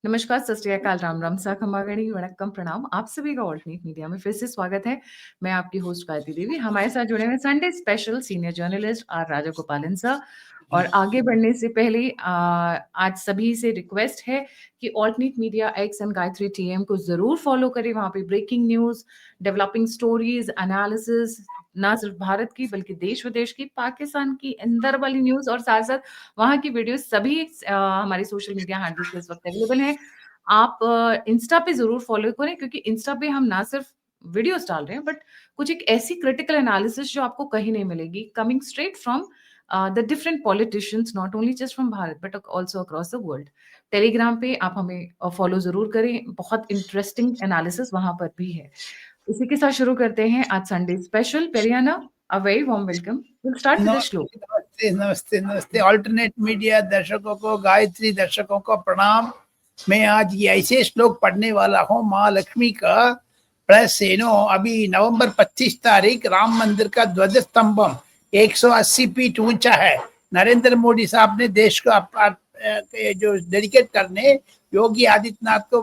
नमस्कार, सत श्री अकाल, राम राम, सा खमागणी, वणक्कम, प्रणाम। आप सभी का ऑल्टरनेट मीडिया में फिर से स्वागत है। मैं आपकी होस्ट गायत्री देवी। हमारे साथ जुड़े हुए Sunday special senior journalist R Rajagopalan sir. और आगे बढ़ने से पहले आज सभी से रिक्वेस्ट है कि alternate media X and Gayatri TM को जरूर फॉलो करें। वहां पे breaking news, developing stories, analysis, ना सिर्फ भारत की बल्कि देश विदेश की, पाकिस्तान की अंदर वाली न्यूज और साथ साथ वहां की वीडियो सभी हमारे सोशल मीडिया हैंडल पे इस वक्त अवेलेबल है। आप इंस्टा पे जरूर फॉलो करें, क्योंकि इंस्टा पे हम ना सिर्फ वीडियोस डाल रहे हैं बट कुछ एक ऐसी क्रिटिकल एनालिसिस जो आपको कहीं नहीं मिलेगी, coming straight from the different politicians, not only just from Bharat but also across the world. Telegram पे आप हमें फॉलो जरूर करें, बहुत इंटरेस्टिंग एनालिसिस वहां पर भी है। इसी के साथ शुरू करते हैं आज Sunday special. Periyana, a very warm welcome. Will start with the shloka. नमस्ते नमस्ते नमस्ते। ऑल्टरनेट मीडिया दर्शकों को, गायत्री दर्शकों को प्रणाम। मैं आज ये ऐसे श्लोक पढ़ने वाला हूँ माँ लक्ष्मी का। प्लस अभी नवंबर 25 तारीख राम मंदिर का ध्वज स्तंभम 180 फीट ऊंचा है। नरेंद्र मोदी साहब ने देश को जो डेडिकेट करने योगी आदित्यनाथ को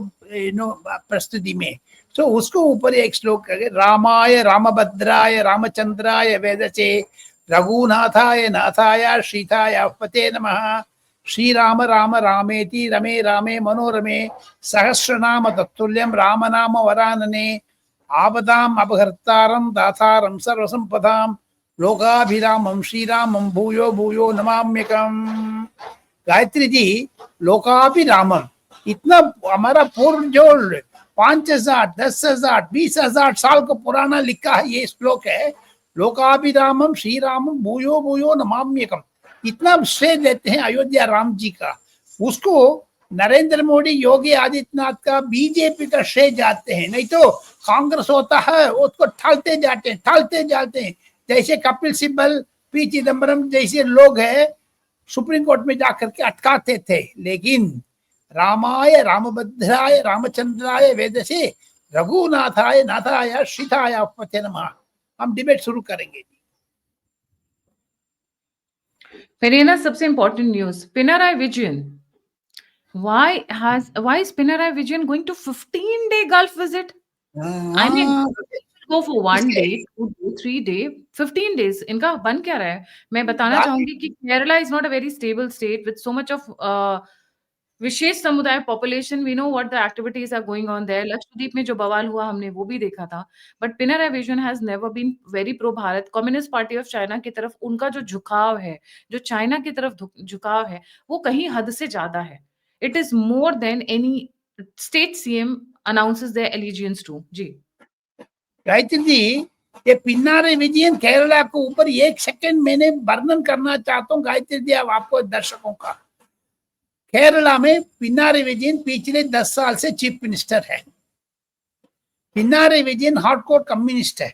प्रस्तुति में, तो उसको ऊपर एक श्लोक है, रामाय रामभद्राय रामचंद्राय वेदसे रघुनाथाय नाथाय श्रीताय पते नमः। श्री राम राम रामेति रमे रामे मनोरमे सहस्रनाम तत्तुल्यम राम नाम वरानने आवदाम अपहर्तारम दातारम सर्वसंपदाम लोकाभिरामम श्रीरामम भूयो भूयो नमाम्यकम। गायत्री जी, लोकाभिरामम इतना हमारा पूर्व जो 5000, 10,000, 20,000 साल को पुराना लिखा है ये श्लोक है। लोकाभिरामम श्रीरामम भूयो भूयो नमाम्यकम, इतना श्रेय देते हैं अयोध्या राम जी का। उसको नरेंद्र मोदी, योगी आदित्यनाथ का, बीजेपी का श्रेय जाते हैं। नहीं तो कांग्रेस होता है उसको ठालते जाते हैं। जैसे कपिल सिब्बल, पी चिदम्बरम जैसे लोग हैं सुप्रीम कोर्ट में जाकर के अटकाते थे। लेकिन रामाय रामभद्राय रामचंद्राय वेदसे रघुनाथाय नाथाय श्रीताय पते नमः। हम डिबेट शुरू करेंगे। पेरियाना, सबसे important news, Pinarayi Vijayan. Why is Pinarayi Vijayan going to 15-day Gulf visit? I mean, go for 1 day, 2 day, 3 day, 15 days. इनका बन क्या रहा है? मैं बताना चाहूंगी कि Kerala is not a very stable state with so much of विशेष समुदाय population. We know what the activities are going on there. Lakshadweep में जो बवाल हुआ हमने वो भी देखा था. But Pinarayi Vijayan has never been very pro Bharat. Communist party of China की तरफ उनका जो झुकाव है, जो चाइना की तरफ झुकाव है, वो कहीं हद से ज्यादा है. It is more than any state CM announces their allegiance to. जी गायत्री जी, ये पिनाराई विजयन केरला को ऊपर 1 सेकंड मैंने वर्णन करना चाहता हूँ गायत्री जी, अब आपको दर्शकों का। केरला में पिनाराई विजयन पिछले 10 साल से चीफ मिनिस्टर है। पिनाराई विजयन हार्डकोर कम्युनिस्ट है।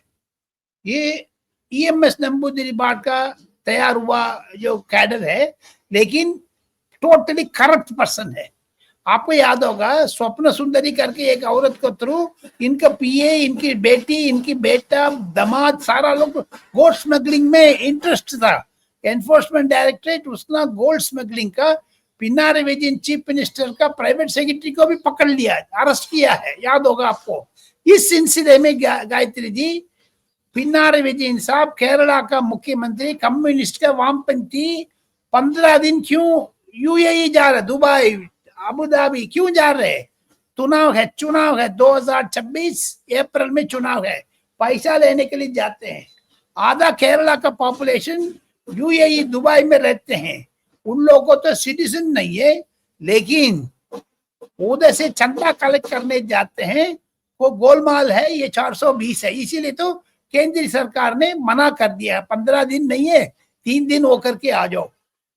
ये EMS नंबूदिरी का तैयार हुआ जो कैडर है, लेकिन टोटली करप्ट पर्सन है। आपको याद होगा स्वप्न सुंदरी करके एक औरत को थ्रू इनका पीए, इनकी बेटी, इनकी बेटा, दामाद, सारा लोग गोल्ड स्मगलिंग में इंटरेस्ट था। एनफोर्समेंट डायरेक्टरेट उसका गोल्ड स्मगलिंग का पिनाराई विजयन चीफ मिनिस्टर का प्राइवेट सेक्रेटरी को भी पकड़ लिया है, अरेस्ट किया है, याद होगा आपको। इस सिलसिले में गायत्री जी, पिनाराई विजयन साहब केरला का मुख्यमंत्री, कम्युनिस्ट का वामपंथी, 15 दिन क्यों UAE जा रहे, दुबई, अबू धाबी क्यों जा रहे? चुनाव है 2026 अप्रैल में चुनाव है, पैसा लेने के लिए जाते हैं। आधा केरला का पॉपुलेशन UAE दुबई में रहते हैं, उन लोगों को तो सिटीजन नहीं है, लेकिन उधर से चंदा कलेक्ट करने जाते हैं। वो गोलमाल है, ये 420 है, इसीलिए तो केंद्रीय सरकार ने मना कर दिया, 15 दिन नहीं है, 3 दिन होकर के आ जाओ।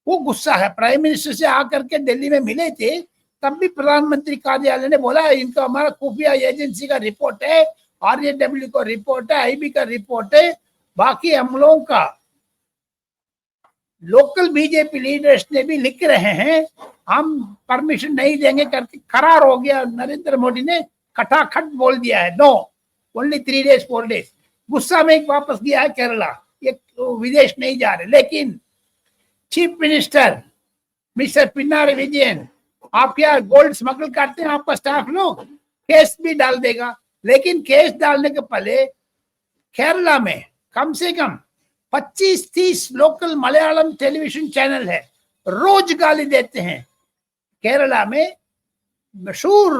वो गुस्सा है। प्राइम मिनिस्टर से आकर के दिल्ली में मिले थे, तब भी प्रधानमंत्री कार्यालय ने बोला इनका हमारा खुफिया एजेंसी का रिपोर्ट है, RAW का रिपोर्ट है, IB का रिपोर्ट है, बाकी हम लोगों का। लोकल बीजेपी लीडर्स ने भी लिख रहे हैं हम परमिशन नहीं देंगे करके करार हो गया। नरेंद्र मोदी ने खटाखट बोल दिया है, नो, ओनली 3 days 4 days। गुस्सा में वापस गया है केरला, ये विदेश नहीं जा रहे। लेकिन chief minister mister Pinarayi Vijayan आप क्या गोल्ड स्मगल करते हैं आपका स्टाफ लोग, केस भी डाल देगा। लेकिन केस डालने के पहले केरला में कम से कम 25-30 लोकल मलयालम टेलीविजन चैनल है, रोज गाली देते हैं। केरला में मशहूर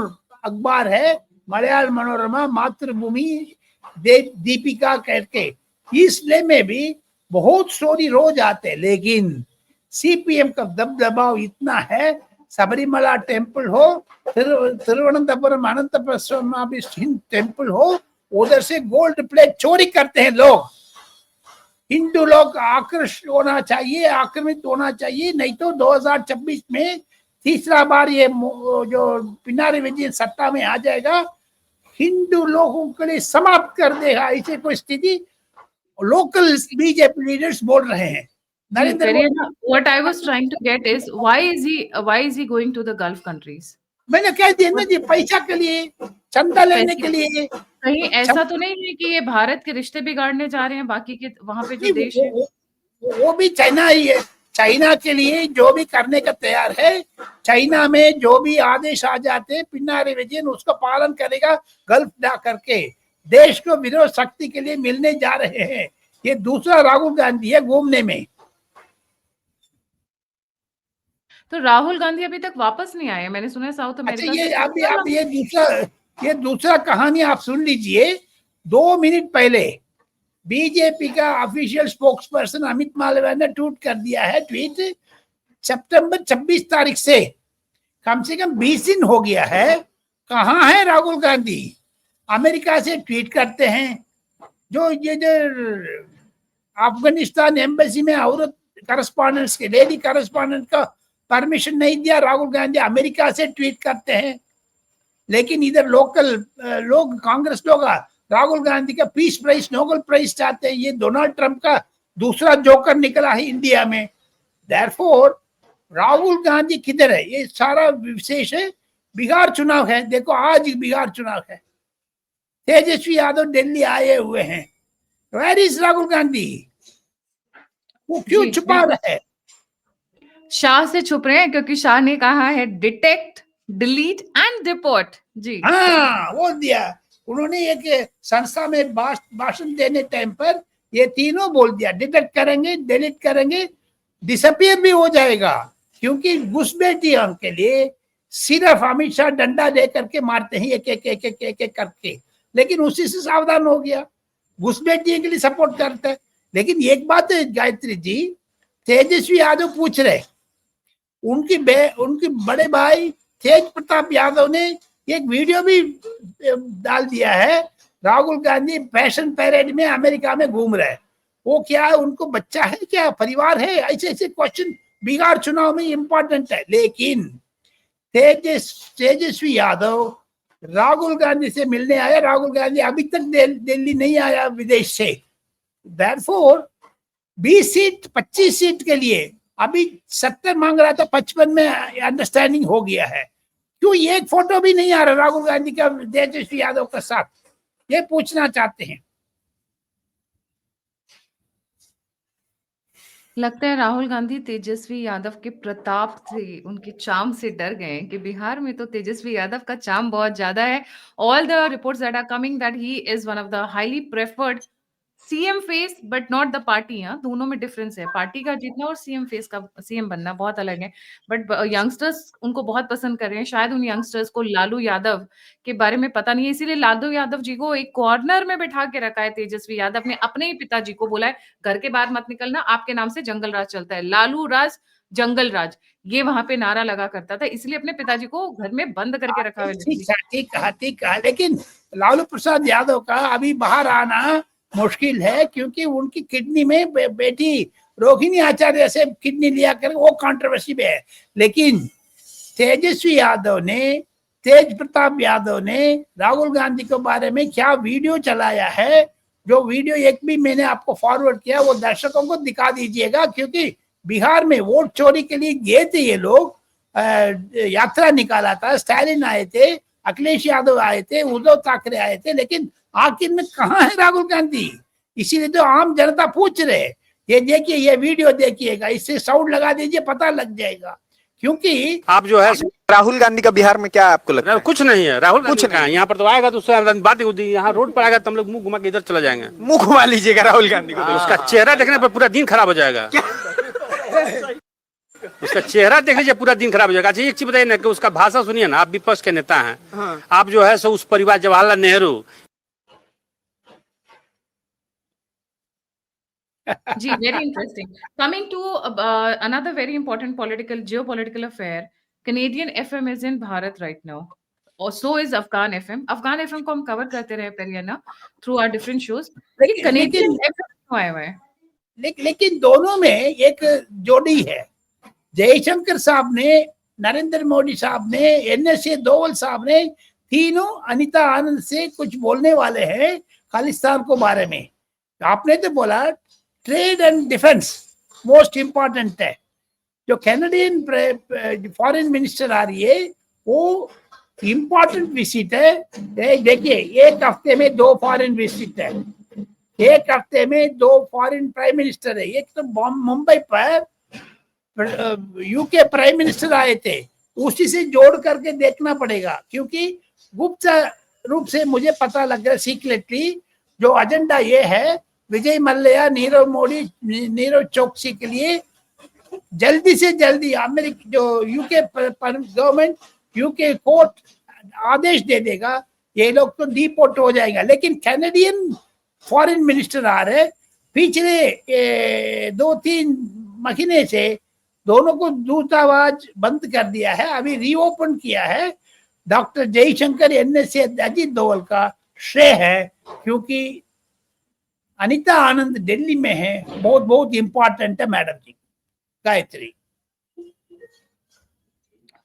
अखबार है मलयाल मनोरमा, मातृभूमि, दीपिका करके, इसलिए में भी बहुत स्टोरी रोज आते हैं। लेकिन सीपीएम का दबदबाव इतना है, सबरीमला टेम्पल हो, तिरुवनंतपुरम अनंतपुर स्वामी टेम्पल हो, उधर से गोल्ड प्लेट चोरी करते हैं लोग। हिंदू लोग आकर्षित होना चाहिए, आक्रमित होना चाहिए, नहीं तो 2026 में तीसरा बार ये जो पिनारी विजयन सत्ता में आ जाएगा, हिंदू लोगों के लिए समाप्त कर देगा। ऐसे कोई स्थिति लोकल बीजेपी लीडर्स बोल रहे हैं। Narendra Modi, what I was trying to get is why is he going to the Gulf countries? मैंने कह दिया ना जी, पैसा के लिए, चंदा लेने के लिए। कहीं ऐसा तो नहीं है कि ये भारत के रिश्ते बिगाड़ने जा रहे हैं बाकी के वहां पे जो देश है? वो भी चाइना ही है, चाइना के लिए जो भी करने का तैयार है। चाइना में जो भी आदेश आ जाते हैं, पिनारी विजयन उसका पालन करेगा। गल्फ जा करके देश को विरोध शक्ति के लिए मिलने जा रहे हैं। ये दूसरा राहुल गांधी है घूमने में। तो राहुल गांधी अभी तक वापस नहीं आए, मैंने सुना है साउथ अमेरिका अच्छा, ये से। आप ये दूसरा कहानी आप सुन लीजिए। 2 मिनट पहले बीजेपी का official spokes person Amit Malviya ने ट्वीट कर दिया है, ट्वीट सितंबर 26 तारीख से कम 20 दिन हो गया है। कहाँ है राहुल गांधी? अमेरिका से ट्वीट करते हैं। जो अफगानिस्तान एम्बेसी में औरत करस्पॉन्डेंट्स के, लेडी करस्पॉन्डेंट का परमिशन नहीं दिया, राहुल गांधी अमेरिका से ट्वीट करते हैं। लेकिन इधर लोकल लोग, कांग्रेस लोग राहुल गांधी का पीस प्राइज, नोबेल प्राइज चाहते हैं। ये डोनाल्ड ट्रंप का दूसरा जोकर निकला है इंडिया में। देयरफॉर राहुल गांधी किधर है? ये सारा विशेष है। बिहार चुनाव है, देखो आज बिहार चुनाव है। तेजस्वी यादव दिल्ली आए हुए हैं। Where is Rahul Gandhi? वो क्यों छुपा रहे हैं? शाह से छुप रहे हैं क्योंकि शाह ने कहा है डिटेक्ट, डिलीट एंड डिपोर्ट। जी हाँ, वो दिया उन्होंने। एक संस्था में भाषण देने टाइम पर ये तीनों बोल दिया, डिटेक्ट करेंगे, डिलीट करेंगे, डिसअपियर भी हो जाएगा। क्योंकि घुसपैठियों के लिए सिर्फ अमित शाह डंडा दे करके मारते हैं, एक करके। लेकिन उसी से सावधान हो गया, घुसपैठियों के लिए सपोर्ट करते हैं। लेकिन एक बात है गायत्री जी, तेजस्वी यादव पूछ रहे, उनकी बड़े भाई तेज प्रताप यादव ने एक वीडियो भी डाल दिया है। राहुल गांधी फैशन पैरेड में अमेरिका में घूम रहे हैं। वो क्या है, उनको बच्चा है क्या, परिवार है? ऐसे क्वेश्चन बिहार चुनाव में इंपॉर्टेंट है। लेकिन तेजस्वी यादव राहुल गांधी से मिलने आया। राहुल गांधी अभी तक दिल्ली नहीं आया विदेश से। देयरफॉर 20 सीट 25 सीट के लिए अभी 70 मांग रहा था, 55 में अंडरस्टैंडिंग हो गया है। क्यों एक फोटो भी नहीं आ रहा राहुल गांधी का तेजस्वी यादव के साथ? ये पूछना चाहते हैं। लगता है राहुल गांधी तेजस्वी यादव के प्रताप से, उनके चार्म से डर गए कि बिहार में तो तेजस्वी यादव का चार्म बहुत ज्यादा है। All the reports that are coming that he is one of the highly preferred CM face but not the party. हाँ, दोनों में डिफरेंस है। पार्टी का जीतना और सीएम फेस का, सीएम बनना बहुत अलग है। बट यंगस्टर्स उनको बहुत पसंद कर रहे हैं। शायद उन यंगस्टर्स को लालू यादव के बारे में पता नहीं है, इसीलिए लालू यादव जी को एक कॉर्नर में बैठा के रखा है। तेजस्वी यादव ने अपने ही पिताजी को बोला है, घर के बाहर मत निकलना, आपके नाम से जंगल राज चलता है, लालू राज जंगल राज, ये वहां पे नारा लगा करता था। इसलिए अपने पिताजी को घर में बंद करके रखा है। ठीक कहा। लेकिन लालू प्रसाद यादव का अभी बाहर आना मुश्किल है, क्योंकि उनकी किडनी में बेटी रोहिणी आचार्य से किडनी लिया कर, वो कंट्रोवर्सी में है। लेकिन तेजस्वी यादव ने, तेज प्रताप यादव ने राहुल गांधी के बारे में क्या वीडियो चलाया है, जो वीडियो एक भी मैंने आपको फॉरवर्ड किया, वो दर्शकों को दिखा दीजिएगा। क्योंकि बिहार में वोट चोरी के लिए गए थे ये लोग, यात्रा निकाला था, स्टालिन आए थे, अखिलेश यादव आए थे, उद्धव ठाकरे आए थे, लेकिन आखिर में कहाँ है राहुल गांधी? इसीलिए तो आम जनता पूछ रहे। ये देखिए, ये वीडियो देखिएगा, इससे साउंड लगा दीजिए, पता लग जाएगा। क्योंकि आप जो है राहुल गांधी का बिहार में क्या आपको लगता है? कुछ नहीं है, राहुल कुछ नहीं, यहाँ पर तो आएगा तो उससे बात होती है, यहाँ रोड पर आएगा तो हम लोग मुंह घुमा के इधर चला जाएंगे। मुंह घुमा लीजिएगा राहुल गांधी को, उसका चेहरा देखने पर पूरा दिन खराब हो जाएगा। उसका चेहरा देख लीजिए, पूरा दिन खराब हो जाएगा। अच्छा एक चीज बताइए ना कि उसका भाषा सुनिए ना, आप विपक्ष के नेता हैं, आप जो है सो उस परिवार Jawaharlal Nehru ji, very interesting. Coming to another very important geopolitical affair, Canadian FM is in Bharat right now. Or so is Afghan FM. Afghan FM को हम कवर करते रहे परियाना through our different shows. लेकिन Canadian FM क्यों आए हुए हैं? लेकिन दोनों में एक जोड़ी है। जयशंकर साहब ने, नरेंद्र मोदी साहब ने, NSA दोवल साहब ने, तीनों अनीता आनंद से कुछ बोलने वाले हैं खालिस्तान को बारे में। आपने तो बोला trade and defence most important है। जो कैनेडियन फॉरेन मिनिस्टर आ रही है वो इम्पोर्टेंट विजिट है। देखिए एक हफ्ते में 2 फॉरेन विजिट है, एक हफ्ते में 2 फॉरेन प्राइम मिनिस्टर है। एक तो मुंबई पर यूके प्राइम मिनिस्टर आए थे, उसी से जोड़ करके देखना पड़ेगा, क्योंकि गुप्त रूप से मुझे पता लग गया सीक्रेटली जो एजेंडा ये है, विजय मल्ल्या, नीरव चोकसी के लिए जल्दी से जल्दी अमेरिका जो यूके गवर्नमेंट, यूके कोर्ट आदेश दे देगा, ये लोग तो डिपोर्ट हो जाएगा। लेकिन कैनेडियन फॉरेन मिनिस्टर आ रहे, पिछले 2-3 महीने से दोनों को दूतावास बंद कर दिया है, अभी रीओपन किया है। डॉक्टर जयशंकर, NSA अजीत दोवल का श्रेय है, क्योंकि अनीता आनंद दिल्ली में है, बहुत बहुत इंपॉर्टेंट है madam ji. Gayatri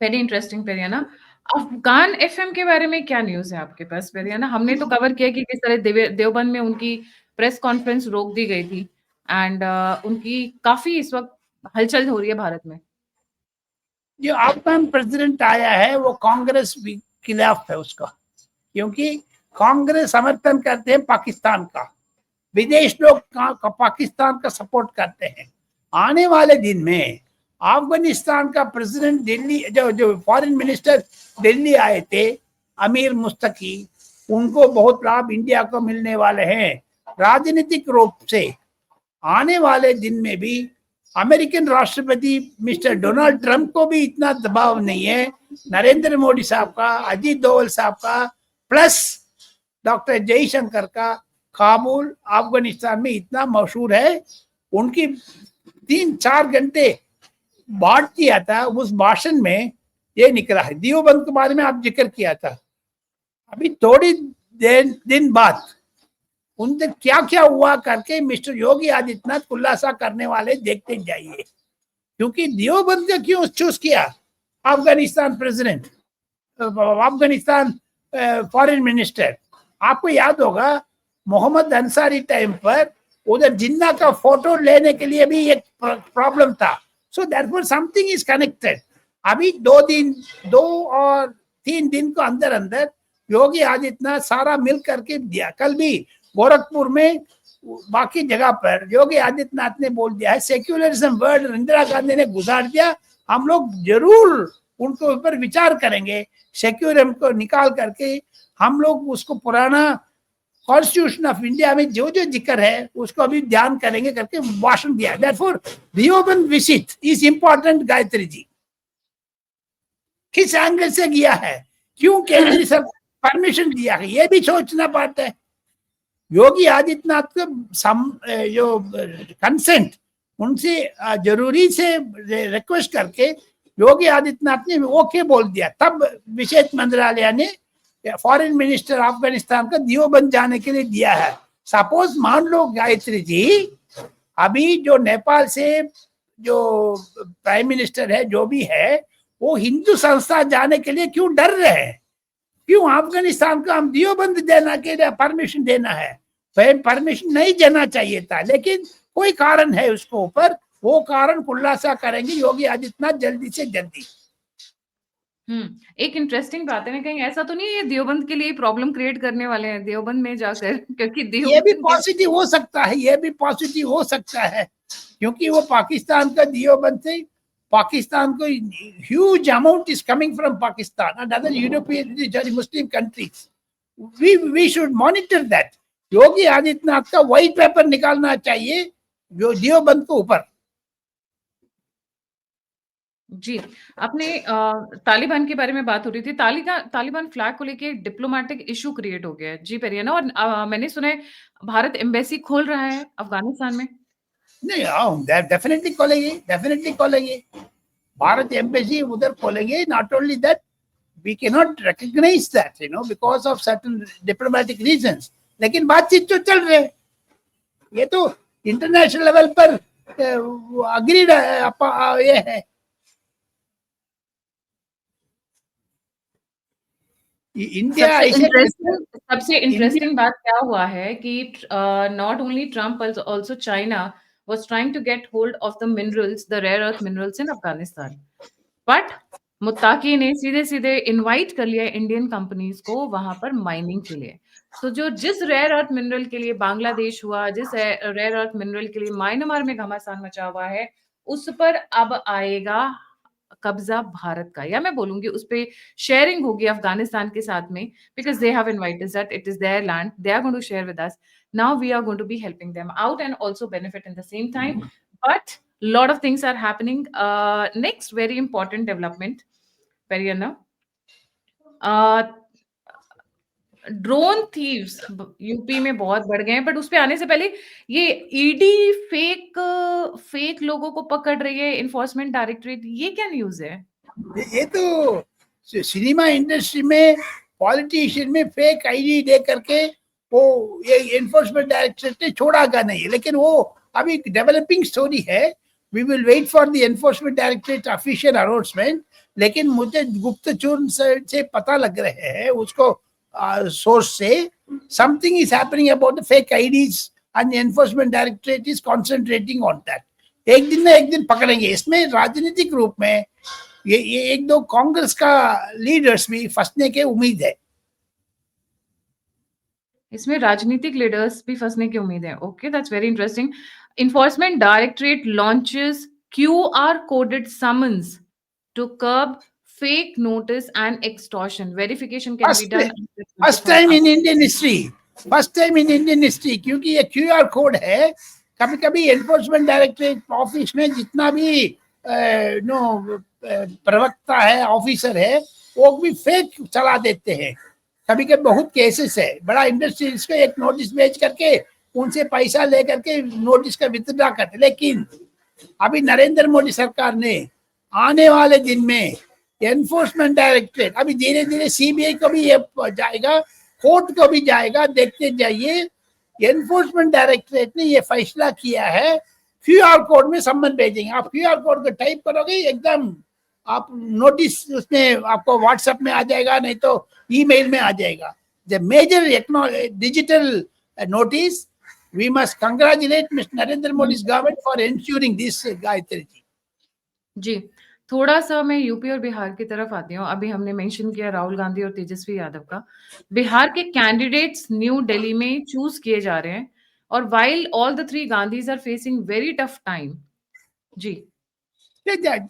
very interesting Periyana. Afghan FM के बारे में क्या न्यूज है आपके पास पेरियाना? हमने तो कवर किया कि किस तरह देवबंद में उनकी प्रेस कॉन्फ्रेंस रोक दी गई थी एंड उनकी काफी इस वक्त हलचल हो रही है भारत में। जो अफगान प्रेसिडेंट आया है वो कांग्रेस के खिलाफ है उसका, क्योंकि कांग्रेस समर्थन करते हैं पाकिस्तान का, विदेश लोग पाकिस्तान का सपोर्ट करते हैं। आने वाले दिन में अफगानिस्तान का प्रेसिडेंट दिल्ली, जो फॉरेन मिनिस्टर दिल्ली आए थे अमीर मुस्तकी, उनको बहुत लाभ इंडिया को मिलने वाले हैं राजनीतिक रूप से। आने वाले दिन में भी अमेरिकन राष्ट्रपति मिस्टर डोनाल्ड ट्रंप को भी इतना दबाव नहीं है, नरेंद्र मोदी साहब का, अजीत दोवल साहब का, प्लस डॉक्टर जयशंकर का। काबुल अफगानिस्तान में इतना मशहूर है, उनकी 3-4 घंटे बात किया था, उस भाषण में ये निकला है। देवबंद के बारे में आप जिक्र किया था, अभी थोड़ी दिन बाद उनसे क्या क्या हुआ करके मिस्टर योगी आदित्यनाथ खुलासा करने वाले देखते जाइए। क्योंकि देवबंद का क्यों चूज किया Afghanistan president, Afghanistan foreign minister? आपको याद होगा मोहम्मद अंसारी टाइम पर उधर जिन्ना का फोटो लेने के लिए भी एक प्रॉब्लम था। So therefore something is connected. अभी 2 और 3 दिन को अंदर अंदर योगी आदित्यनाथ सारा मिल करके दिया। कल भी गोरखपुर में बाकी जगह पर योगी आदित्यनाथ ने बोल दिया है, सेक्युलरिज्म वर्ड इंदिरा गांधी ने गुजार दिया, हम लोग जरूर उनको ऊपर विचार करेंगे, सेक्युलरिज्म को निकाल करके हम लोग उसको पुराना कॉन्स्टिट्यूशन ऑफ इंडिया में जो जो जिक्र है उसको अभी ध्यान करेंगे करके भाषण दिया। Therefore Deoband visit is important. Gayatri ji किस एंगल से गया है, क्यों केंद्र सरकार परमिशन दिया है, ये भी सोचना पड़ता है। योगी आदित्यनाथ को जो कंसेंट उनसे जरूरी से रिक्वेस्ट करके योगी आदित्यनाथ ने ओके बोल दिया, तब विदेश मंत्रालय ने फॉरेन मिनिस्टर अफगानिस्तान का देवबंद जाने के लिए दिया है। सपोज मान लो गायत्री जी, अभी जो नेपाल से जो प्राइम मिनिस्टर है जो भी है वो हिंदू संस्था जाने के लिए क्यों डर रहे हैं? क्यों अफगानिस्तान को हम देवबंद देना के लिए परमिशन देना है? परमिशन नहीं देना चाहिए था, लेकिन कोई कारण है उसको ऊपर, वो कारण खुलासा करेंगे योगी आदित्यनाथ जल्दी से जल्दी। एक इंटरेस्टिंग बात है ना, कहीं ऐसा तो नहीं है ये देवबंद के लिए प्रॉब्लम क्रिएट करने वाले हैं देवबंद में जाकर? क्योंकि ये भी पॉजिटिव हो सकता है, ये भी पॉजिटिव हो सकता है, क्योंकि वो पाकिस्तान का देवबंद से पाकिस्तान को huge amount is coming from Pakistan and other European Muslim countries. We should monitor that. Yogi Adityanath का व्हाइट पेपर निकालना चाहिए जो देवबंद के ऊपर. जी, आपने तालिबान के बारे में बात हो रही थी. तालिबान फ्लैग को लेके एक डिप्लोमेटिक इशू क्रिएट हो गया है. जी पेरियाना, और मैंने सुना है भारत एम्बेसी खोल रहा है अफगानिस्तान में. नहीं, डेफिनेटली खोलेंगे. भारत एम्बेसी उधर खोलेंगे. Not only that, we cannot recognize that, because of certain diplomatic reasons. लेकिन बातचीत तो चल रहे. ये तो इंटरनेशनल लेवल पर अग्रीड ये है. इंडिया सबसे इंटरेस्टिंग बात क्या हुआ है कि not only Trump also China was trying to get hold of the minerals, the rare earth minerals in Afghanistan. But मुत्ताकी ने सीधे सीधे इनवाइट कर लिया इंडियन कंपनीज को वहां पर माइनिंग के लिए. तो जिस रेयर अर्थ मिनरल के लिए बांग्लादेश हुआ, जिस रेयर अर्थ मिनरल के लिए म्यांमार में घमासान मचा हुआ है, उस पर अब आएगा कब्जा भारत का, या मैं बोलूंगी उस पे शेयरिंग होगी अफगानिस्तान के साथ में, because they have invited that, it is their land, they are going to share with us. Now we are going to be helping them out and also benefit in the same time. But lot of things are happening. Next very important development, Periana. Drone thieves UP में बहुत बढ़ गए हैं, but उस पे आने से पहले ये ईडी फेक लोगों को पकड़ रही है, इन्फोर्समेंट डायरेक्टरेट, ये क्या न्यूज है? ये तो सिनेमा इंडस्ट्री में पॉलिटिशियन में फेक आईडी दे करके वो ये एनफोर्समेंट डायरेक्टरेट ने छोड़ागा नहीं, लेकिन वो अभी डेवलपिंग स्टोरी है. We will wait for the enforcement directorate official announcement. लेकिन मुझे गुप्तचर से पता लग रहे हैं उसको सोर्स से, something is happening about the fake IDs and the enforcement directorate is concentrating on that. एक दिन ना एक दिन पकड़ेंगे. इसमें राजनीतिक रूप में ये एक दो कांग्रेस का लीडर्स भी फंसने के उम्मीद है. इसमें राजनीतिक लीडर्स भी फंसने की उम्मीद है. Okay, that's very interesting. Enforcement directorate launches QR coded summons to curb fake notice and extortion. Verification can be done. First time in Indian history. क्योंकि ये QR कोड है. कभी कभी एनफोर्समेंट डायरेक्टरेट ऑफिस में जितना भी प्रवक्ता है, ऑफिसर है, वो भी फेक चला देते हैं. कभी कभी बहुत केसेस है. बड़ा इंडस्ट्रीज को एक नोटिस भेज करके उनसे पैसा लेकर के नोटिस का विथड्रॉ करते. लेकिन अभी नरेंद्र मोदी सरकार ने आने वाले दिन में एनफोर्समेंट डायरेक्टरेट, अभी धीरे धीरे सीबीआई को भी ये जाएगा, कोर्ट को भी जाएगा, देखते जाइए. एनफोर्समेंट डायरेक्टरेट ने ये फैसला किया है, QR कोड में सम्मन भेजेंगे. आप QR कोड को टाइप करोगे, एकदम आप नोटिस उसमें आपको व्हाट्सएप में आ जाएगा, नहीं तो ईमेल में आ जाएगा. The major digital notice. We must congratulate Mr. Narendra Modi's government for ensuring this, Gayatri ji. जी, थोड़ा सा मैं यूपी और बिहार की तरफ आती हूँ. अभी हमने मेंशन किया राहुल गांधी और तेजस्वी यादव का. बिहार के कैंडिडेट्स न्यू दिल्ली में चूज किए जा रहे हैं, और while all the three Gandhis are facing very tough time. जी,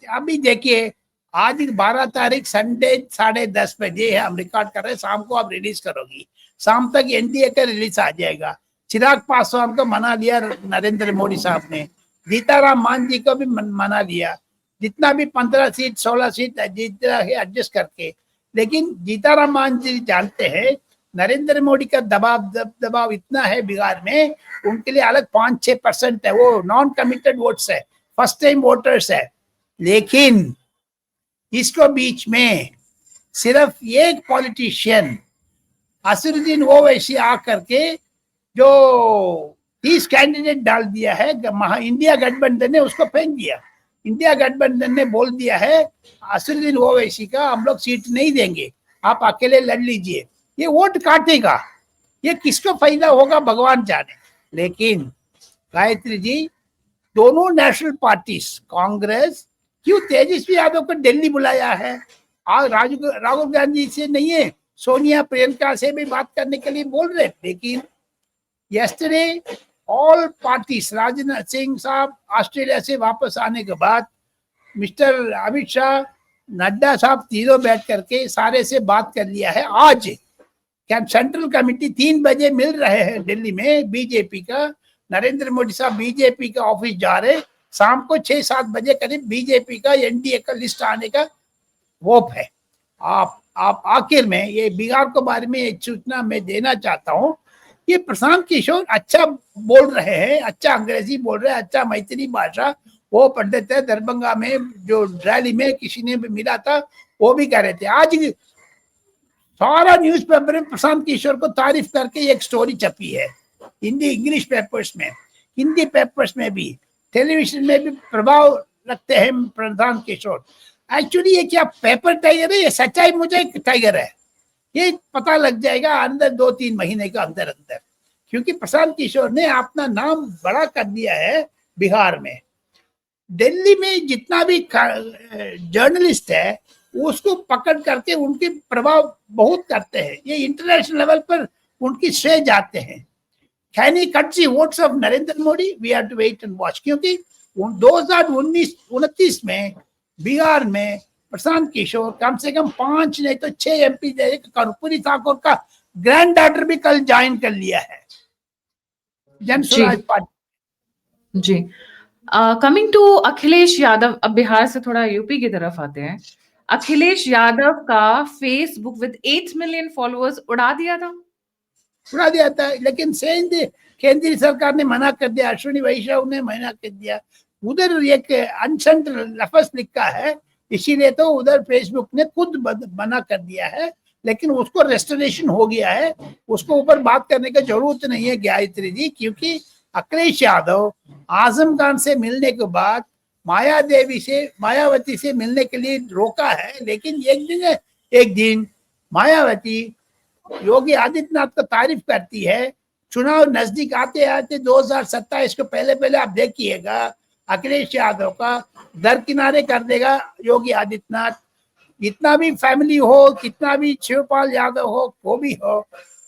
अभी देखिए, आज 12 तारीख संडे 10:30 बजे हम रिकॉर्ड कर रहे हैं. शाम को आप रिलीज करोगी, शाम तक एनडीए का रिलीज आ जाएगा. चिराग पासवान को मना लिया नरेंद्र मोदी साहब ने, जीताराम मांझी को भी मना लिया, जितना भी 15 सीट 16 सीट जीत रहा है एडजस्ट करके. लेकिन जीताराम मांझी जानते हैं नरेंद्र मोदी का दबाव इतना है बिहार में, उनके लिए अलग 5-6% है, वो नॉन कमिटेड वोट्स है, फर्स्ट टाइम वोटर्स है. लेकिन इसको बीच में सिर्फ एक पॉलिटिशियन असरुद्दीन ओवैसी आकर के जो 30 कैंडिडेट डाल दिया है, इंडिया गठबंधन ने उसको फेंक दिया. इंडिया गठबंधन ने बोल दिया है असरुद्दीन ओवैसी का हम लोग सीट नहीं देंगे, आप अकेले लड़ लीजिए. ये वोट काटेगा, ये किसको फायदा होगा भगवान जाने. लेकिन गायत्री जी, दोनों नेशनल पार्टीज, कांग्रेस क्यों तेजस्वी यादव को दिल्ली बुलाया है? राहुल गांधी से नहीं है, सोनिया प्रियंका से भी बात करने के लिए बोल रहे. लेकिन yesterday all parties, Rajnath Singh साहब ऑस्ट्रेलिया से वापस आने के बाद मिस्टर अमित शाह, नड्डा साहब तीनों बैठ करके सारे से बात कर लिया है। आज क्या सेंट्रल कमेटी 3 बजे मिल रहे हैं दिल्ली में बीजेपी का। नरेंद्र मोदी साहब बीजेपी का ऑफिस जा रहे, शाम को 6-7 बजे करीब बीजेपी का एनडीए का लिस्ट आने का होप है। आप आखिर में ये बिहार के बारे में एक सूचना मैं देना चाहता हूँ। ये प्रशांत किशोर अच्छा बोल रहे हैं, अच्छा अंग्रेजी बोल रहे हैं, अच्छा मैथिली भाषा वो पंडित है। दरभंगा में जो रैली में किसी ने भी मिला था वो भी कह रहे थे। आज सारा न्यूज़पेपर में प्रशांत किशोर को तारीफ करके एक स्टोरी छपी है, हिंदी इंग्लिश पेपर्स में, हिंदी पेपर्स में भी, टेलीविजन में भी प्रभाव रखते हैं प्रशांत किशोर। एक्चुअली ये क्या पेपर टाइगर है, ये सच्चाई मुझे टाइगर है, ये पता लग जाएगा अंदर 2-3 महीने का अंदर अंदर। क्योंकि प्रशांत किशोर ने अपना नाम बड़ा कर दिया है बिहार में। दिल्ली में जितना भी जर्नलिस्ट है उसको पकड़ करके उनके प्रभाव बहुत करते हैं। ये इंटरनेशनल लेवल पर उनकी श्रेय जाते हैं। Can he cut the votes of Narendra Modi? We have to wait and watch। क्योंकि 2029 में बिहार में प्रशांत किशोर कम से कम 5 नहीं तो 6 MP कर्पूरी ठाकुर का ग्रैंड डॉटर भी कल ज्वाइन कर लिया है जन स्वराज पार्टी। जी, कमिंग टू अखिलेश यादव, अब बिहार से थोड़ा यूपी की तरफ आते हैं। अखिलेश यादव का फेसबुक विद 8 मिलियन फॉलोअर्स उड़ा दिया था, लेकिन केंद्रीय सरकार ने मना कर दिया, अश्विनी वैष्णव ने मना कर दिया। उधर एक अनसेंट लफ्ज लिखा है, इसीलिए तो उधर फेसबुक ने खुद मना कर दिया है। लेकिन उसको रेस्टोरेशन हो गया है, उसको ऊपर बात करने की जरूरत नहीं है गायत्री जी। क्योंकि अखिलेश यादव आजम खान से मिलने के बाद मायावती से मिलने के लिए रोका है। लेकिन एक दिन मायावती योगी आदित्यनाथ को तारीफ करती है। चुनाव नजदीक आते आते 2027 को पहले आप देखिएगा अखिलेश यादव का दरकिनारे कर देगा योगी आदित्यनाथ। जितना भी फैमिली हो, कितना भी शिवपाल यादव हो, वो भी हो,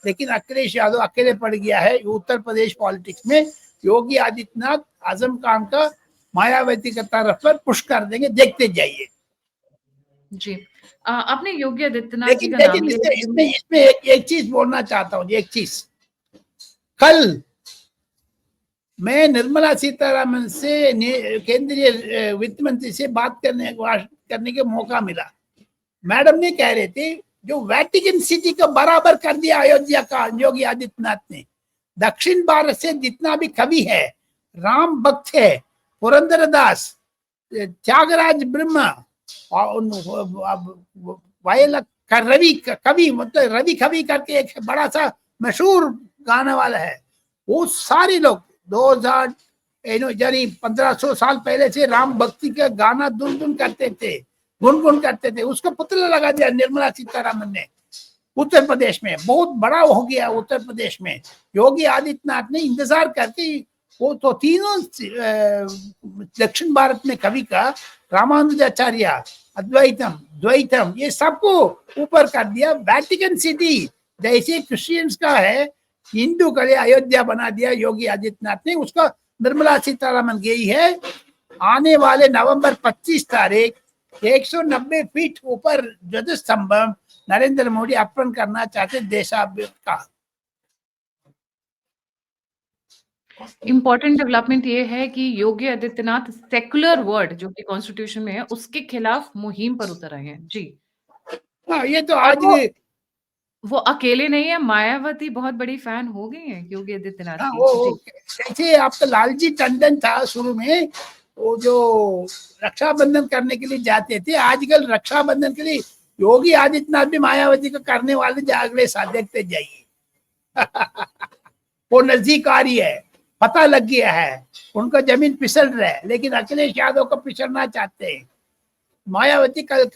लेकिन अखिलेश यादव अकेले पड़ गया है उत्तर प्रदेश पॉलिटिक्स में। योगी आदित्यनाथ आजम खान का मायावती की तरफ पर पुश कर देंगे, देखते जाइए। जी, आपने योगी आदित्यनाथ जी का लेकिन नाम इसमें एक चीज बोलना चाहता हूँ। एक चीज, कल मैं निर्मला सीतारमण से केंद्रीय वित्त मंत्री से बात करने के मौका मिला। मैडम ने कह रहे थे जो वेटिकन सिटी को बराबर कर दिया अयोध्या का योगी आदित्यनाथ ने। दक्षिण भारत से जितना भी कवि है, राम भक्त है, पुरंदरदास, त्यागराज ब्रह्मा और रवि कवि, मतलब रवि कवि करके एक बड़ा सा मशहूर गाने वाला है, वो सारे लोग 1500 साल पहले से राम भक्ति का गाना गुनगुन करते थे। उसको पुतला लगा दिया निर्मला सीतारमण ने उत्तर प्रदेश में, बहुत बड़ा हो गया उत्तर प्रदेश में। योगी आदित्यनाथ ने इंतजार करके वो तो तीनों दक्षिण भारत में कवि का रामानुजाचार्य, अद्वैतम, द्वैतम, ये सबको ऊपर कर दिया। वेटिकन सिटी जैसे क्रिश्चियंस का है, हिंदू का अयोध्या बना दिया योगी आदित्यनाथ ने। उसका निर्मला सीतारमण गई है। आने वाले नवंबर 25 तारीख 190 फीट ऊपर ध्वजस्तंभ नरेंद्र मोदी अर्पण करना चाहते देशाभिमान का। इम्पोर्टेंट डेवलपमेंट ये है कि योगी आदित्यनाथ सेक्युलर वर्ड जो कि कॉन्स्टिट्यूशन में है उसके खिलाफ मुहिम पर उतर आए हैं। जी हाँ, ये तो आज वो अकेले नहीं है, मायावती बहुत बड़ी फैन हो गई है योगी आदित्यनाथ हाँ, की। वो जैसे आपका लालजी टंडन था शुरू में, वो जो रक्षाबंधन करने के लिए जाते थे, आजकल रक्षाबंधन के लिए योगी आदित्यनाथ भी मायावती को करने वाले अगले साल, देखते जाइए। वो नजदीक आ रही है, पता लग गया है, उनका जमीन फिसल रहा है। लेकिन अखिलेश यादव को फिसलना चाहते हैं। मायावती कल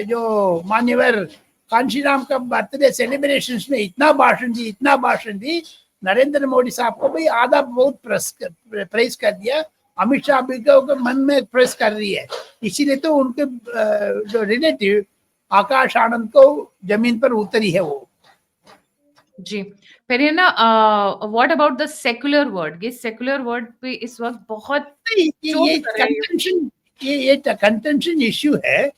जो मान्यवर कांशीराम का बर्थडे सेलिब्रेशन में इतना भाषण दी, नरेंद्र मोदी साहब को भी आधा बहुत प्रेस कर दिया। अमित शाह भी को मन में प्रेस कर रही है। इसीलिए तो उनके जो रिलेटिव आकाश आनंद को जमीन पर उतरी है वो। जी, फिर ये ना what about the secular word, ये सेक्युलर वर्ड पे इस वक्त बहुत ये कंटेंशन ये कंटेंशन इश्यू है,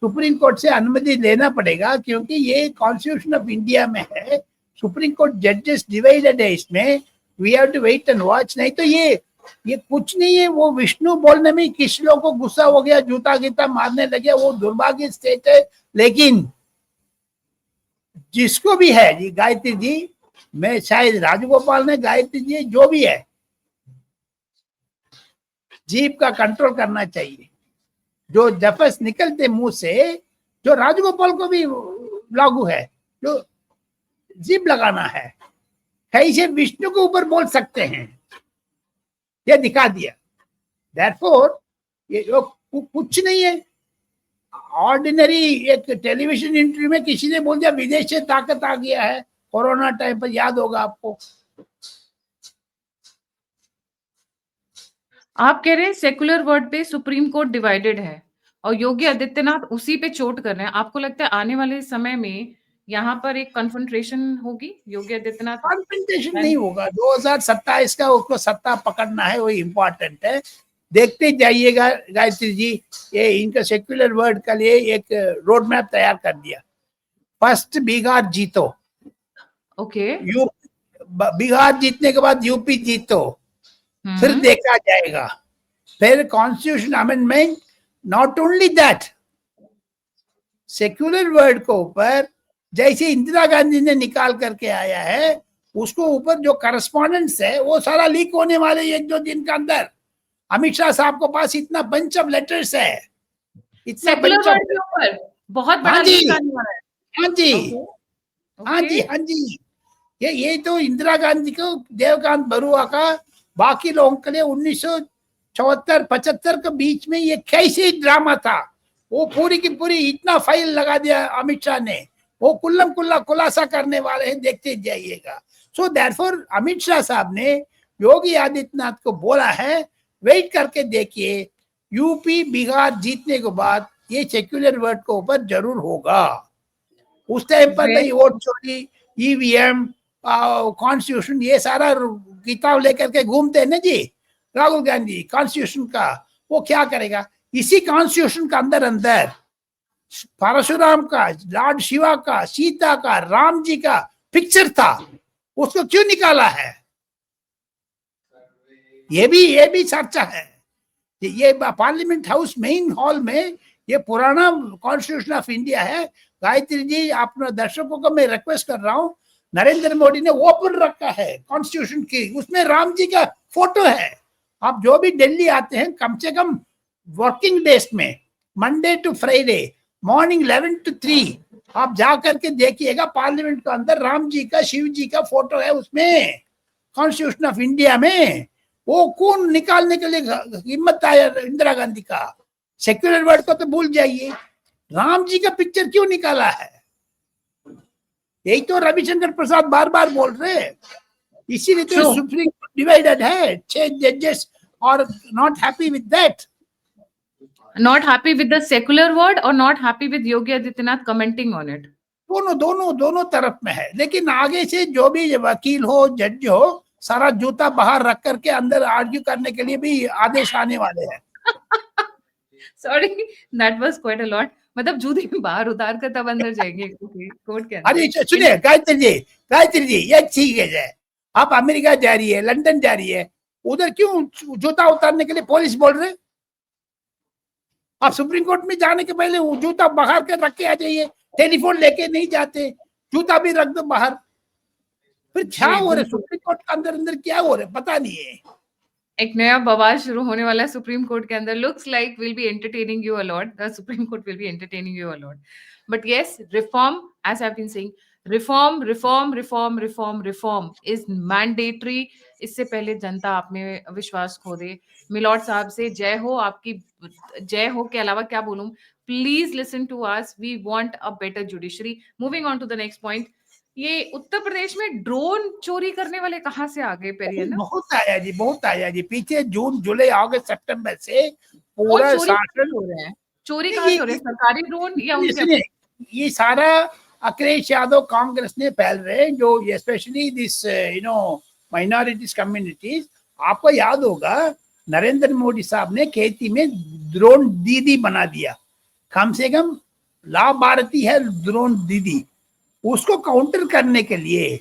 सुप्रीम कोर्ट से अनुमति लेना पड़ेगा, क्योंकि ये कॉन्स्टिट्यूशन ऑफ इंडिया में है, सुप्रीम कोर्ट जजेस डिवाइडेड है इसमें, we have to wait and watch. नहीं तो ये कुछ नहीं है, वो विष्णु बोलने में किसी लोगों को गुस्सा हो गया, जूता गीता मारने लगे, वो दुर्भाग्य स्टेट है। लेकिन जिसको भी है जी, गायत्री जी, मैं शायद राजगोपाल ने, गायत्री जी, जो भी है, जीप का कंट्रोल करना चाहिए। जो जफस निकलते मुंह से, जो राजगोपाल को भी लागू है, जो जीप लगाना है, कैसे विष्णु के ऊपर बोल सकते हैं, ये दिखा दिया। Therefore, ये जो कुछ नहीं है, ऑर्डिनरी एक टेलीविजन इंटरव्यू में किसी ने बोल दिया विदेश से ताकत आ गया है, कोरोना टाइम पर, याद होगा आपको। आप कह रहे हैं सेकुलर वर्ड पे सुप्रीम कोर्ट डिवाइडेड है और योगी आदित्यनाथ उसी पे चोट कर रहे हैं। आपको लगता है आने वाले समय में यहाँ पर एक कन्फ्रंटेशन होगी? योगी आदित्यनाथ कॉन्फ्रंटेशन नहीं होगा, 2027 का उसको सत्ता पकड़ना है, वो इम्पोर्टेंट है। देखते जाइएगा गायत्री जी, ये इनका सेक्युलर वर्ड के लिए एक रोड मैप तैयार कर दिया। फर्स्ट बिहार जीतो, ओके, बिहार जीतने के बाद यूपी जीतो, फिर देखा जाएगा, फिर constitution amendment. Not only that, secular word को ऊपर जैसे इंदिरा गांधी ने निकाल करके आया है, उसको ऊपर जो करस्पॉन्डेंस है वो सारा लीक होने वाले एक दो दिन के अंदर। अमित शाह साहब के पास इतना बंच ऑफ लेटर्स है, इतना सेकुलर bunch of- वर्ड के ऊपर बहुत बड़ा हाँ जी, लीक आने वाला है। हाँ जी, हाँ ओके, जी, हाँ जी। ये तो इंदिरा गांधी को, देवकांत बरुआ का, बाकी लोगों के लिए 1974-75 के बीच में ये कैसे ड्रामा था, वो पूरी की पूरी इतना फाइल लगा दिया अमित शाह ने, वो कुल्लम कुल्ला खुलासा करने वाले हैं, देखते जाइएगा। सो देयरफॉर अमित शाह साहब ने योगी आदित्यनाथ को बोला है, वेट करके देखिए, यूपी बिहार जीतने के बाद ये सेक्युलर वर्ड के ऊपर जरूर होगा। उस टाइम पर भाई वोट चोरी, ईवीएम, कॉन्स्टिट्यूशन, ये सारा किताब लेकर के घूमते हैं ना जी राहुल गांधी, कॉन्स्टिट्यूशन का। वो क्या करेगा, इसी कॉन्स्टिट्यूशन का अंदर अंदर परशुराम का, लॉर्ड शिवा का, सीता का, राम जी का पिक्चर था, उसको क्यों निकाला है? ये भी चर्चा है। ये पार्लियामेंट हाउस मेन हॉल में ये पुराना कॉन्स्टिट्यूशन ऑफ इंडिया है। गायत्री जी, अपने दर्शकों को मैं रिक्वेस्ट कर रहा हूँ, नरेंद्र मोदी ने ओपन रखा है कॉन्स्टिट्यूशन की, उसमें राम जी का फोटो है। आप जो भी दिल्ली आते हैं, कम से कम वर्किंग डेज में, Monday to Friday, morning 11 to 3, आप जा करके देखिएगा, पार्लियामेंट के अंदर राम जी का, शिव जी का फोटो है उसमें, कॉन्स्टिट्यूशन ऑफ इंडिया में। वो कौन निकालने के लिए हिम्मत आया इंदिरा गांधी का? सेक्युलर वर्ड को तो भूल जाइए, राम जी का पिक्चर क्यों निकाला है? यही तो रविशंकर प्रसाद बार बार बोल रहे हैं, इसीलिए तो सुप्रीम कोर्ट डिवाइडेड है, 6 जजेस और not happy with that. Not happy with the secular word or not happy with Yogi Adityanath commenting on it? दोनों तरफ में है। लेकिन आगे से जो भी वकील हो, जज हो, सारा जूता बाहर रख करके अंदर आर्ग्यू करने के लिए भी आदेश आने वाले हैं। Sorry, that was quite a lot. मतलब जूते बाहर उतार कर तब अंदर जाएंगे कोर्ट के अंदर। अरे सुनिए गायत्री जी, ये ठीक है, आप अमेरिका जा रही है, लंदन जा रही है, उधर क्यों जूता उतारने के लिए पुलिस बोल रहे? आप सुप्रीम कोर्ट में जाने के पहले वो जूता बाहर के रख के आ जाइए, टेलीफोन लेके नहीं जाते, जूता भी रख दो बाहर। फिर क्या हो रहा है सुप्रीम कोर्ट के अंदर क्या हो रहा है पता नहीं है। एक नया बवाल शुरू होने वाला है सुप्रीम कोर्ट के अंदर। Looks like will be entertaining you a lot, the supreme court will be entertaining you a lot, but yes, reform, as I have been saying, reform is mandatory. इससे पहले जनता आप में विश्वास खो दे। मिलॉट साहब से जय हो, आपकी जय हो के अलावा क्या बोलूं। Please listen to us, we want a better judiciary. Moving on to the next point, ये उत्तर प्रदेश में ड्रोन चोरी करने वाले कहाँ से आ गए पेरिया? बहुत आया जी, पीछे जून जुलाई अगस्त सितंबर से पूरा शासन हो रहे हैं। चोरी कहाँ से हो रहे हैं? सरकारी ड्रोन या उनके? ये सारा अखिलेश यादव कांग्रेस ने फैल रहे हैं, जो स्पेशली दिस माइनॉरिटीज कम्युनिटीज। आपको याद होगा नरेंद्र मोदी साहब ने खेती में ड्रोन दीदी बना दिया, कम से कम लाभ भारती है ड्रोन दीदी, उसको काउंटर करने के लिए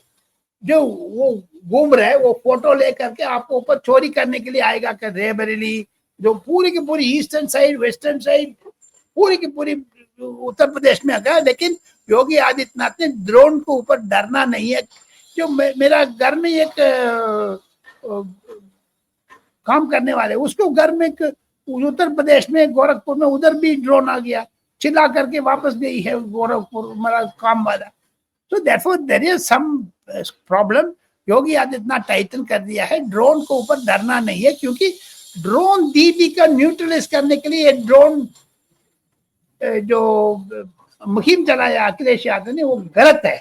जो वो घूम रहे वो फोटो लेकर के आपको ऊपर चोरी करने के लिए आएगा कि रेबरेली, जो पूरी की पूरी ईस्टर्न साइड वेस्टर्न साइड पूरी की पूरी उत्तर प्रदेश में आ गया। लेकिन योगी आदित्यनाथ ने ड्रोन को ऊपर डरना नहीं है। जो मेरा घर में एक काम करने वाले उसको घर में उत्तर प्रदेश में गोरखपुर में उधर भी ड्रोन आ गया, चिल्ला करके वापस गई है गोरखपुर मेरा काम वाला। So therefore there is some problem। Yogi Adityanath Titan कर दिया है, ड्रोन को ऊपर डरना नहीं है, क्योंकि ड्रोन दीदी का न्यूट्रलाइज करने के लिए ड्रोन जो मुहिम चलाया अखिलेश यादव ने वो गलत है।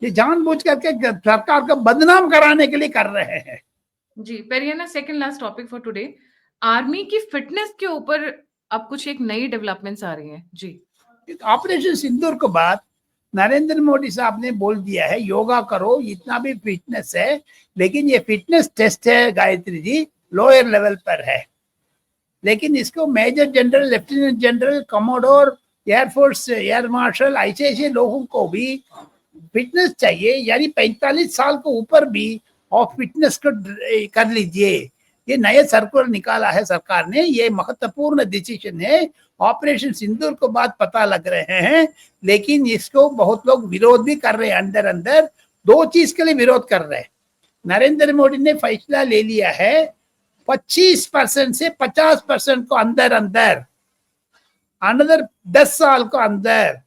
ये जानबूझ करके सरकार को बदनाम कराने के लिए कर रहे हैं। जी Periyana, second last topic for today, army की फिटनेस के ऊपर अब कुछ एक नई डेवलपमेंट्स आ रही हैं। जी, ऑपरेशन सिंदूर के बाद नरेंद्र मोदी साहब ने बोल दिया है योगा करो, इतना भी फिटनेस है, लेकिन ये फिटनेस टेस्ट है गायत्री जी लोअर लेवल पर है, लेकिन इसको major general, lieutenant general, commodore, air force, air marshal ऐसे लोगों को भी फिटनेस चाहिए, यानी 45 साल को ऊपर भी और फिटनेस को कर लीजिए। ये नया सर्कुलर निकाला है सरकार ने, ये महत्वपूर्ण डिसीजन है। ऑपरेशन सिंदूर को बाद पता लग रहे हैं, लेकिन इसको बहुत लोग विरोध भी कर रहे हैं अंदर अंदर। दो चीज के लिए विरोध कर रहे हैं। नरेंद्र मोदी ने फैसला ले लिया है 25% से 50% को अंदर अंदर अनदर 10 साल को अंदर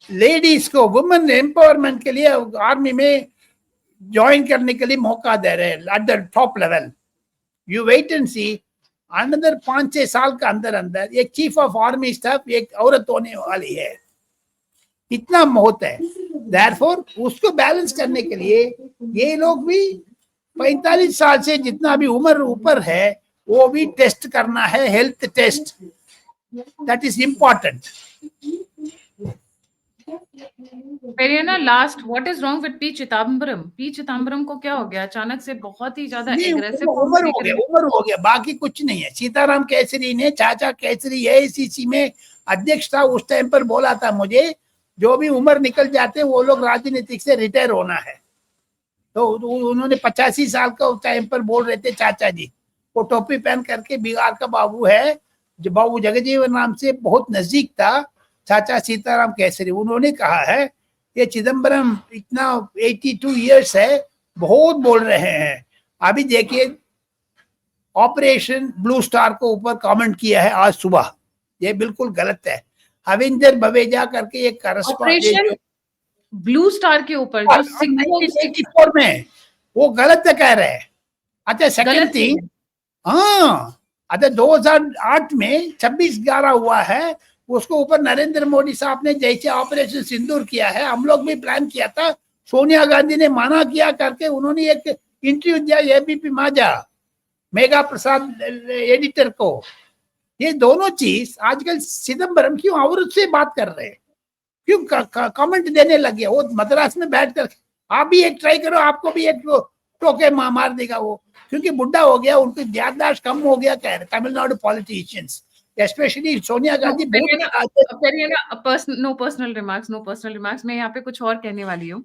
लेडीज को वुमेन एम्पावरमेंट के लिए आर्मी में ज्वाइन करने के लिए मौका दे रहे हैं at the top level. You wait and see, another 5-6 साल का अंदर अंदर एक चीफ ऑफ आर्मी स्टाफ एक औरत होने वाली है, इतना मौत है। देयरफॉर उसको बैलेंस करने के लिए ये लोग भी 45 साल से जितना भी उम्र ऊपर है वो भी टेस्ट करना है, health test, that is important. Periyana, last, what is wrong with P Chidambaram? P Chidambaram को क्या हो गया अचानक से? बहुत ही ज्यादा एग्रेसिव उम्र हो गया, बाकी कुछ नहीं है। सीताराम केसरी ने, चाचा केसरी एआईसीसी में अध्यक्ष था उस टाइम पर, बोला था मुझे जो भी उम्र निकल जाते वो लोग राजनीतिक से रिटायर होना है। तो उन्होंने 85 साल का उस टाइम पर बोल रहे थे चाचा जी। वो टोपी पहन करके बिहार का बाबू है, जो बाबू जगजीवन नाम से बहुत नजदीक था, चाचा सीताराम केसरी। उन्होंने कहा है ये चिदम्बरम इतना 82 इयर्स है, बहुत बोल रहे हैं। अभी देखिए ऑपरेशन ब्लू स्टार को ऊपर कमेंट किया है आज सुबह, ये बिल्कुल गलत है। हविंदर बवेजा करके एक ऑपरेशन ब्लू स्टार के ऊपर जो 1984 में वो गलत कह रहे हैं। अच्छा सेकंड थिंग, हाँ, अच्छा 2008 में 26/11 हुआ है, उसको ऊपर नरेंद्र मोदी साहब ने जैसे ऑपरेशन सिंदूर किया है, हम लोग भी प्लान किया था, सोनिया गांधी ने मना किया करके उन्होंने एक इंटरव्यू दिया एबीपी माझा मेगा प्रसाद एडिटर को। ये दोनों चीज आजकल चिदम्बरम क्यों औरत से बात कर रहे हैं, क्यों कमेंट देने लगे? वो मद्रास में बैठ कर आप भी एक ट्राई करो, आपको भी एक टोके मार देगा वो, क्योंकि बुढ़ा हो गया, उनकी याददाश्त कम हो गया कह रहे Tamil Nadu politicians, specially Sonia Gandhi. No personal remarks. मैं यहाँ पे कुछ और कहने वाली हूँ।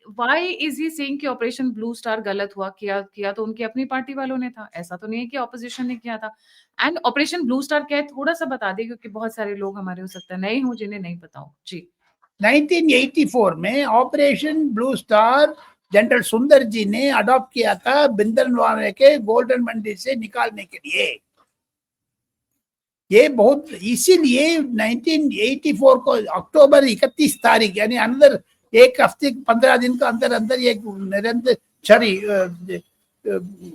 व्हाई इज ही सेइंग कि ऑपरेशन ब्लू स्टार गलत हुआ? किया तो उनकी अपनी पार्टी वालों ने था, ऐसा तो नहीं है कि ऑपोजिशन ने किया था। एंड ऑपरेशन ब्लू स्टार क्या है थोड़ा सा बता दे, क्योंकि बहुत सारे लोग हमारे हो सकता है नए हो जिन्हें नहीं पता हो। जी, 1984 में ऑपरेशन ब्लू स्टार जनरल सुंदर जी ने अडॉप्ट किया था भिंदरनवाले के गोल्डन मंडी से निकालने के लिए। ये बहुत, इसीलिए 1984 को अक्टूबर 31 तारीख यानी अंदर एक हफ्ते 15 दिन का अंदर अंदर एक नरेंद्र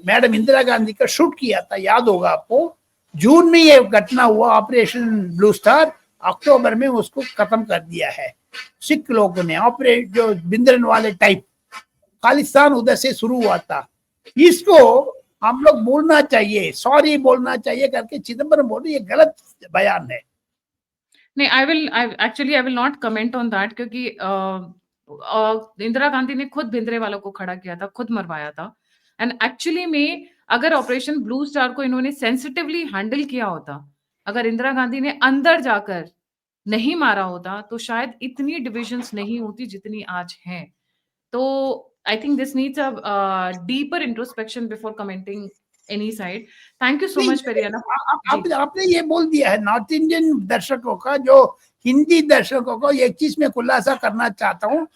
मैडम इंदिरा गांधी का शूट किया था, याद होगा आपको। जून में ये घटना हुआ ऑपरेशन ब्लू स्टार, अक्टूबर में उसको खत्म कर दिया है सिख लोगों ने। ऑपरेट जो भिंदरनवाले टाइप खालिस्तान उधर से शुरू हुआ था, इसको हम लोग बोलना चाहिए, सॉरी बोलना चाहिए करके चिदम्बरम बोले, ये गलत बयान है। नहीं, I will not comment on that, क्योंकि इंदिरा गांधी ने खुद भिंदरे वालों को खड़ा किया था, खुद मरवाया था। एंड एक्चुअली में अगर ऑपरेशन ब्लू स्टार को इन्होंने सेंसिटिवली हैंडल किया होता, अगर इंदिरा गांधी ने अंदर जाकर नहीं मारा होता, तो शायद इतनी डिविजन्स नहीं होती जितनी आज हैं। तो I think this needs a deeper introspection before commenting any side. Thank you सो नहीं, मच पेरियाना। आपने ये बोल दिया है नॉर्थ इंडियन दर्शकों का, जो हिंदी दर्शकों को एक चीज में खुलासा करना चाहता हूँ।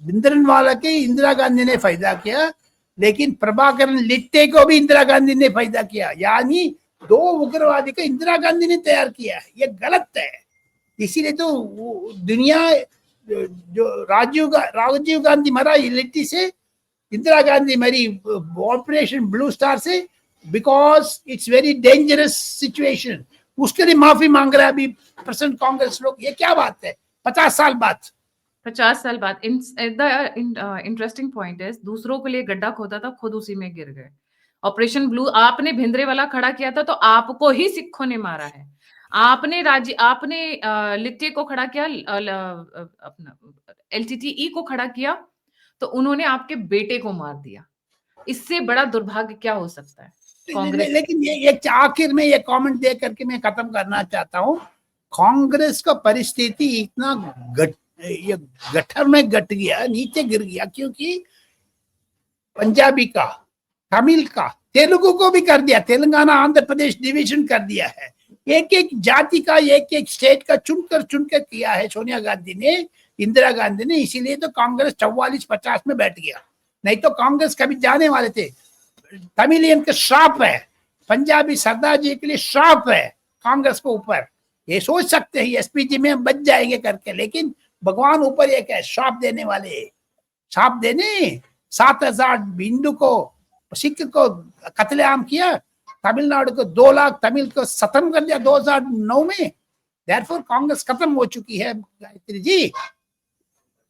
भिंद्रनवाला के इंदिरा गांधी ने फायदा किया, लेकिन प्रभाकरन लिट्टे को भी इंदिरा गांधी ने फायदा किया, यानी दो उग्रवादी को इंदिरा गांधी ने तैयार किया है। ये गलत है। इसीलिए तो दुनिया जो राजीव गांधी मरा लिट्टी से, इंदिरा गांधी मरी ऑपरेशन ब्लू स्टार से, because it's very dangerous situation. उसके लिए माफी मांग रहा है अभी प्रेजेंट कांग्रेस लोग। ये क्या बात है? 50 साल बाद। 50 साल बाद। इंटरेस्टिंग पॉइंट है, दूसरों के लिए गड्ढा खोदा था, खुद उसी में गिर गए। ऑपरेशन ब्लू आपने भिंद्रे वाला खड़ा किया था, तो आपको ही सिखों ने मारा है। आपने लिट्टे को खड़ा किया, अपना LTTE को खड़ा किया, तो उन्होंने आपके बेटे को मार दिया। इससे बड़ा दुर्भाग्य क्या हो सकता है कांग्रेस? लेकिन ये आखिर में ये कमेंट दे करके मैं खत्म करना चाहता हूँ। कांग्रेस का परिस्थिति इतना गठर में गट गया, नीचे गिर गया, क्योंकि पंजाबी का, तमिल का, तेलुगु को भी कर दिया, तेलंगाना आंध्र प्रदेश डिवीजन कर दिया है। एक एक जाति का, एक एक स्टेट का चुनकर किया है सोनिया गांधी ने, इंदिरा गांधी ने। इसीलिए तो कांग्रेस 44-50 में बैठ गया, नहीं तो कांग्रेस कभी जाने वाले थे। तमिलियन का श्राप है, पंजाबी सरदार जी के लिए श्राप है कांग्रेस को ऊपर। ये सोच सकते हैं SPG में हम बच जाएंगे करके, लेकिन भगवान ऊपर एक है श्राप देने वाले। श्राप देने 7,000 हिंदू को, सिख को कत्लेआम किया, तमिलनाडु को 2 लाख तमिल को खत्म कर दिया 2009 में। देयरफॉर कांग्रेस खत्म हो चुकी है गायत्री जी,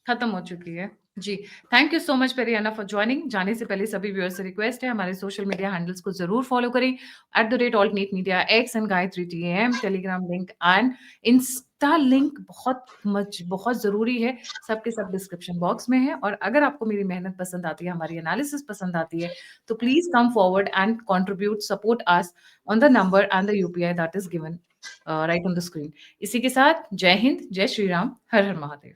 खत्म हो चुकी है जी। Thank you so much Periyana for joining. जाने से पहले सभी व्यूअर्स से रिक्वेस्ट है, हमारे सोशल मीडिया हैंडल्स को जरूर फॉलो करें, @altneat media, X and Gayatri TAM, Telegram link and Insta link बहुत जरूरी है, सबके सब डिस्क्रिप्शन बॉक्स में है। और अगर आपको मेरी मेहनत पसंद आती है, हमारी एनालिसिस पसंद आती है, तो please come forward and contribute, support us on the number and the UPI that is given right on the screen. इसी के साथ जय हिंद, जय श्री राम, हर हर महादेव।